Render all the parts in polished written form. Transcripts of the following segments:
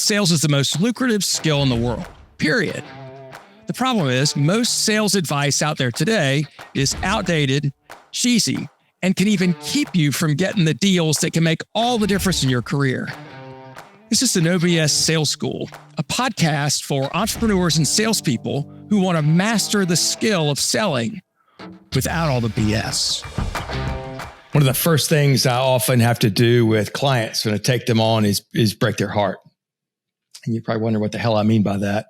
sales is the most lucrative skill in the world, period. The problem is most sales advice out there today is outdated, cheesy, and can even keep you from getting the deals that can make all the difference in your career. This is the No BS Sales School, a podcast for entrepreneurs and salespeople who want to master the skill of selling without all the BS. One of the first things I often have to do with clients when I take them on is break their heart. And you probably wonder what the hell I mean by that.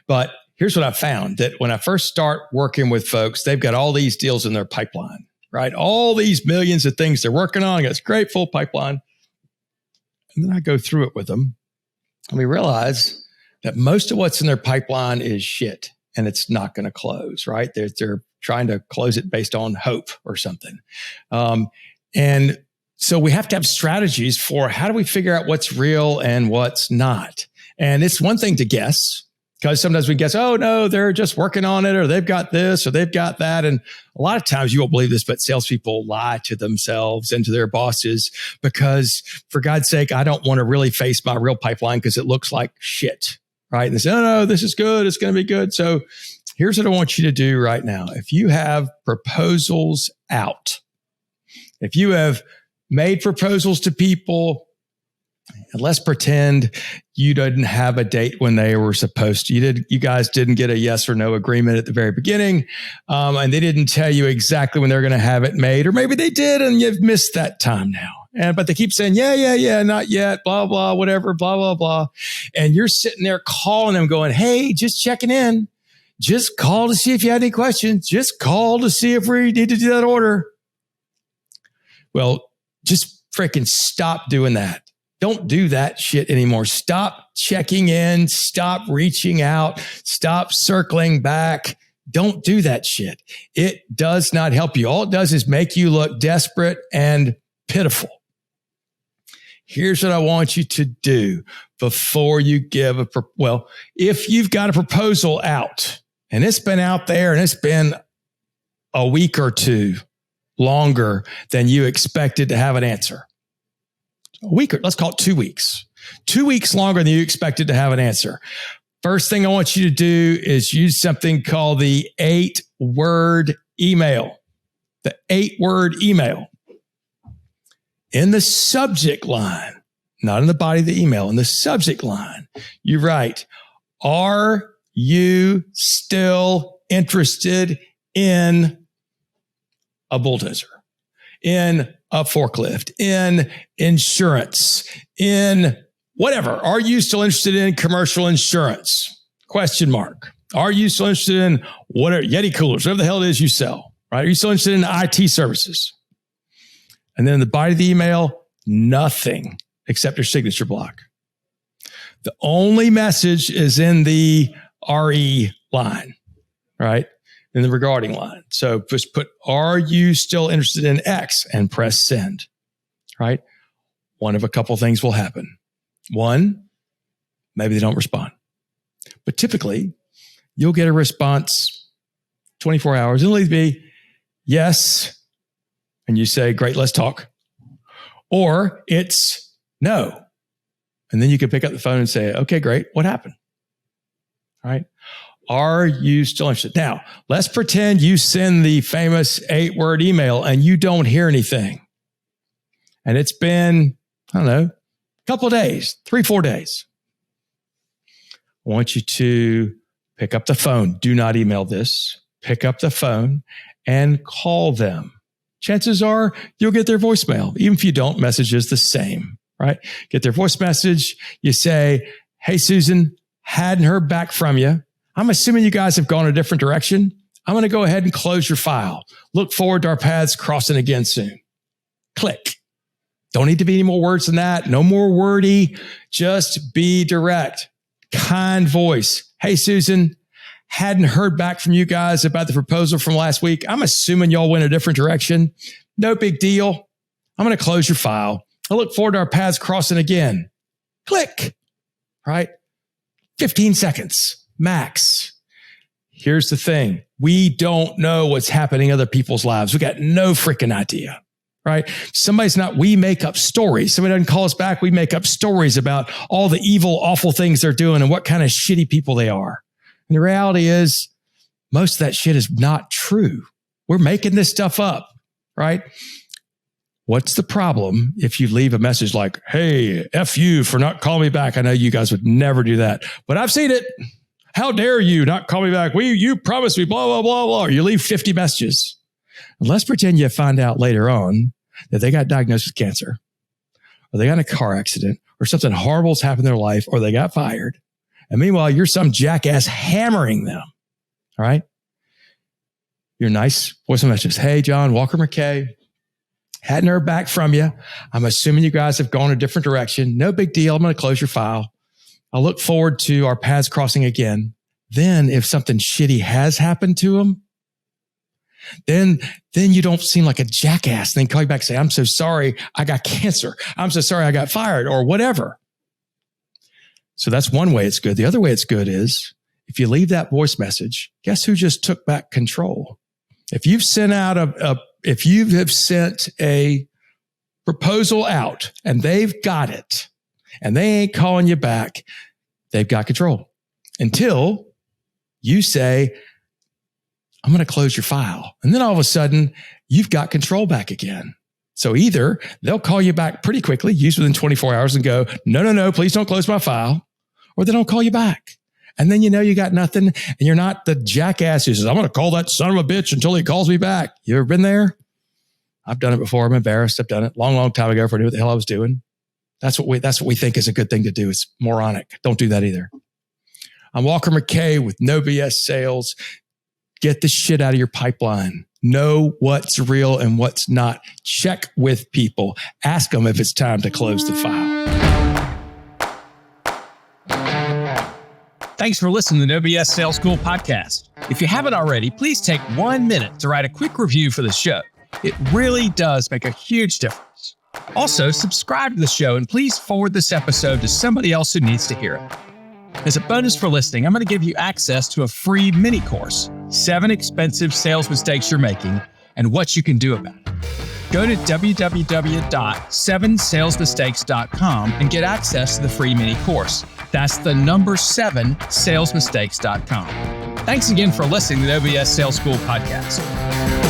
But here's what I found, that when I first start working with folks, they've got all these deals in their pipeline, right? All these millions of things they're working on. I got this great full pipeline. And then I go through it with them and we realize that most of what's in their pipeline is shit and it's not going to close, right? They're trying to close it based on hope or something. And so we have to have strategies for how do we figure out what's real and what's not. And it's one thing to guess, because sometimes we guess, oh no, they're just working on it, or they've got this, or they've got that. And a lot of times you won't believe this, but salespeople lie to themselves and to their bosses because, for God's sake, I don't want to really face my real pipeline because it looks like shit, right? And they say, oh no, this is good. It's going to be good. So here's what I want you to do right now. If you have proposals out, if you have made proposals to people, and let's pretend you didn't have a date when they were supposed to. You guys didn't get a yes or no agreement at the very beginning, and they didn't tell you exactly when they're going to have it made, or maybe they did and you've missed that time now. But they keep saying, yeah, not yet, blah, blah, whatever, blah, blah, blah. And you're sitting there calling them going, hey, just checking in. Just call to see if you had any questions. Just call to see if we need to do that order. Well, just freaking stop doing that. Don't do that shit anymore. Stop checking in. Stop reaching out. Stop circling back. Don't do that shit. It does not help you. All it does is make you look desperate and pitiful. Here's what I want you to do before you give if you've got a proposal out and it's been out there and it's been a week or two longer than you expected to have an answer. A week, or let's call it 2 weeks. 2 weeks longer than you expected to have an answer. First thing I want you to do is use something called the 8-word email. The 8-word email. In the subject line, not in the body of the email, in the subject line, you write, are you still interested in a bulldozer, in a forklift, in insurance, in whatever? Are you still interested in commercial insurance? Question mark. Are you still interested in whatever, Yeti coolers, whatever the hell it is you sell, right? Are you still interested in IT services? And then in the body of the email, nothing except your signature block. The only message is in the RE line, right? In the regarding line. So just put, are you still interested in X, and press send, right? One of a couple things will happen. One, maybe they don't respond. But typically, you'll get a response 24 hours. It'll either be yes, and you say, great, let's talk. Or it's no. And then you can pick up the phone and say, okay, great, what happened? All right. Are you still interested? Now, let's pretend you send the famous 8-word email and you don't hear anything. And it's been, I don't know, a couple of days, 3-4 days. I want you to pick up the phone. Do not email this. Pick up the phone and call them. Chances are you'll get their voicemail. Even if you don't, message is the same, right? Get their voice message. You say, hey, Susan, hadn't heard back from you. I'm assuming you guys have gone a different direction. I'm going to go ahead and close your file. Look forward to our paths crossing again soon. Click. Don't need to be any more words than that. No more wordy. Just be direct. Kind voice. Hey, Susan, hadn't heard back from you guys about the proposal from last week. I'm assuming y'all went a different direction. No big deal. I'm going to close your file. I look forward to our paths crossing again. Click. Right? 15 seconds. Max. Here's the thing. We don't know what's happening in other people's lives. We got no freaking idea. right? We make up stories. Somebody doesn't call us back. We make up stories about all the evil, awful things they're doing and what kind of shitty people they are. And the reality is most of that shit is not true. We're making this stuff up, right? What's the problem if you leave a message like, hey, F you for not calling me back? I know you guys would never do that, but I've seen it. How dare you not call me back? You promised me blah, blah, blah, blah. Or you leave 50 messages. And let's pretend you find out later on that they got diagnosed with cancer, or they got in a car accident, or something horrible's happened in their life, or they got fired. And meanwhile, you're some jackass hammering them. All right. Your nice voice message. Hey, John, Walker McKay. Hadn't heard back from you. I'm assuming you guys have gone a different direction. No big deal. I'm going to close your file. I'll look forward to our paths crossing again. Then if something shitty has happened to them, then you don't seem like a jackass. Then call you back and say, I'm so sorry I got cancer. I'm so sorry I got fired or whatever. So that's one way it's good. The other way it's good is if you leave that voice message, guess who just took back control? If you've sent if you have sent a proposal out and they've got it and they ain't calling you back, they've got control until you say, I'm going to close your file. And then all of a sudden you've got control back again. So either they'll call you back pretty quickly, usually within 24 hours and go, no, please don't close my file. Or they don't call you back. And then you know you got nothing and you're not the jackass who says, I'm going to call that son of a bitch until he calls me back. You ever been there? I've done it before. I'm embarrassed. I've done it a long, long time ago for I knew what the hell I was doing. That's what we think is a good thing to do. It's moronic. Don't do that either. I'm Walker McKay with No BS Sales. Get the shit out of your pipeline. Know what's real and what's not. Check with people. Ask them if it's time to close the file. Thanks for listening to the No BS Sales School podcast. If you haven't already, please take 1 minute to write a quick review for the show. It really does make a huge difference. Also, subscribe to the show and please forward this episode to somebody else who needs to hear it. As a bonus for listening, I'm going to give you access to a free mini course, 7 expensive sales mistakes you're making and what you can do about it. Go to www.7salesmistakes.com and get access to the free mini course. That's the number 7salesmistakes.com. Thanks again for listening to the OBS Sales School podcast.